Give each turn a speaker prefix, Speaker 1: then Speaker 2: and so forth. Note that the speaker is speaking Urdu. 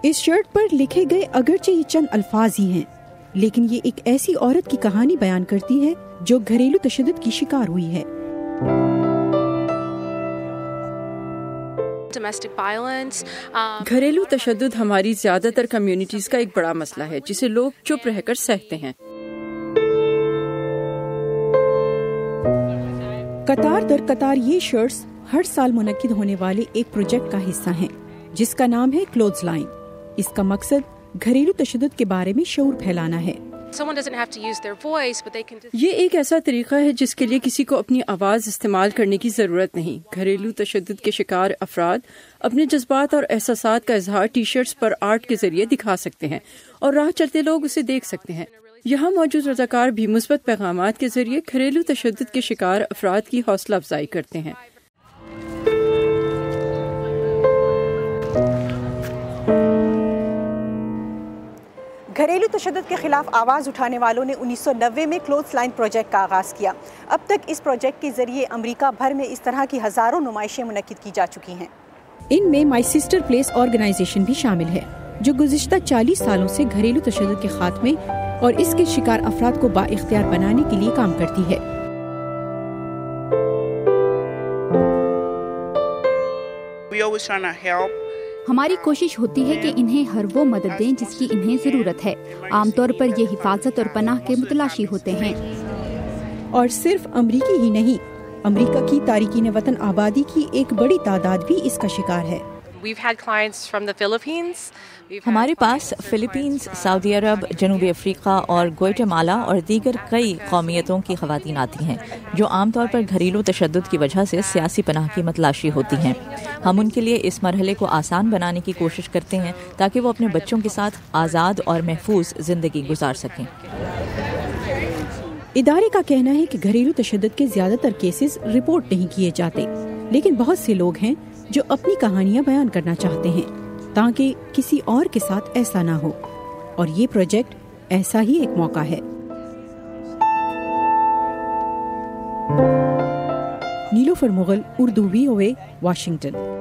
Speaker 1: اس شرٹ پر لکھے گئے اگرچہ یہ چند الفاظ ہی ہیں، لیکن یہ ایک ایسی عورت کی کہانی بیان کرتی ہے جو گھریلو تشدد کی شکار ہوئی ہے۔
Speaker 2: گھریلو تشدد ہماری زیادہ تر کمیونٹیز کا ایک بڑا مسئلہ ہے جسے لوگ چپ رہ کر سہتے ہیں۔
Speaker 1: قطار در قطار یہ شرٹس ہر سال منعقد ہونے والے ایک پروجیکٹ کا حصہ ہیں جس کا نام ہے کلوتھس لائن۔ اس کا مقصد گھریلو تشدد کے بارے میں شعور پھیلانا ہے۔
Speaker 2: یہ ایک ایسا طریقہ ہے جس کے لیے کسی کو اپنی آواز استعمال کرنے کی ضرورت نہیں۔ گھریلو تشدد کے شکار افراد اپنے جذبات اور احساسات کا اظہار ٹی شرٹس پر آرٹ کے ذریعے دکھا سکتے ہیں اور راہ چلتے لوگ اسے دیکھ سکتے ہیں۔ یہاں موجود رضاکار بھی مثبت پیغامات کے ذریعے گھریلو تشدد کے شکار افراد کی حوصلہ افزائی کرتے ہیں۔
Speaker 1: گھریلو تشدد کے خلاف آواز اٹھانے والوں نے 1990 میں کلوتھس لائن پروجیکٹ کا آغاز کیا۔ اب تک اس پروجیکٹ کے ذریعے امریکہ بھر میں اس طرح کی ہزاروں نمائشیں منعقد کی جا چکی ہیں۔ ان میں مائی سسٹر پلیس آرگنائزیشن بھی شامل ہے جو گزشتہ 40 سالوں سے گھریلو تشدد کے خاتمے اور اس کے شکار افراد کو بااختیار بنانے کے لیے کام کرتی ہے۔
Speaker 3: ہماری کوشش ہوتی ہے کہ انہیں ہر وہ مدد دیں جس کی انہیں ضرورت ہے۔ عام طور پر یہ حفاظت اور پناہ کے متلاشی ہوتے ہیں۔
Speaker 1: اور صرف امریکی ہی نہیں، امریکہ کی تارکین وطن آبادی کی ایک بڑی تعداد بھی اس کا شکار ہے۔
Speaker 4: ہمارے پاس فلپینز، سعودی عرب، جنوبی افریقہ اور گوئٹمالا اور دیگر کئی قومیتوں کی خواتین آتی ہیں جو عام طور پر گھریلو تشدد کی وجہ سے سیاسی پناہ کی متلاشی ہوتی ہیں۔ ہم ان کے لیے اس مرحلے کو آسان بنانے کی کوشش کرتے ہیں تاکہ وہ اپنے بچوں کے ساتھ آزاد اور محفوظ زندگی گزار سکیں۔
Speaker 1: ادارے کا کہنا ہے کہ گھریلو تشدد کے زیادہ تر کیسز رپورٹ نہیں کیے جاتے، لیکن بہت سے لوگ ہیں جو اپنی کہانیاں بیان کرنا چاہتے ہیں تاکہ کسی اور کے ساتھ ایسا نہ ہو، اور یہ پروجیکٹ ایسا ہی ایک موقع ہے۔ نیلوفر مغل، اردو VOA، واشنگٹن۔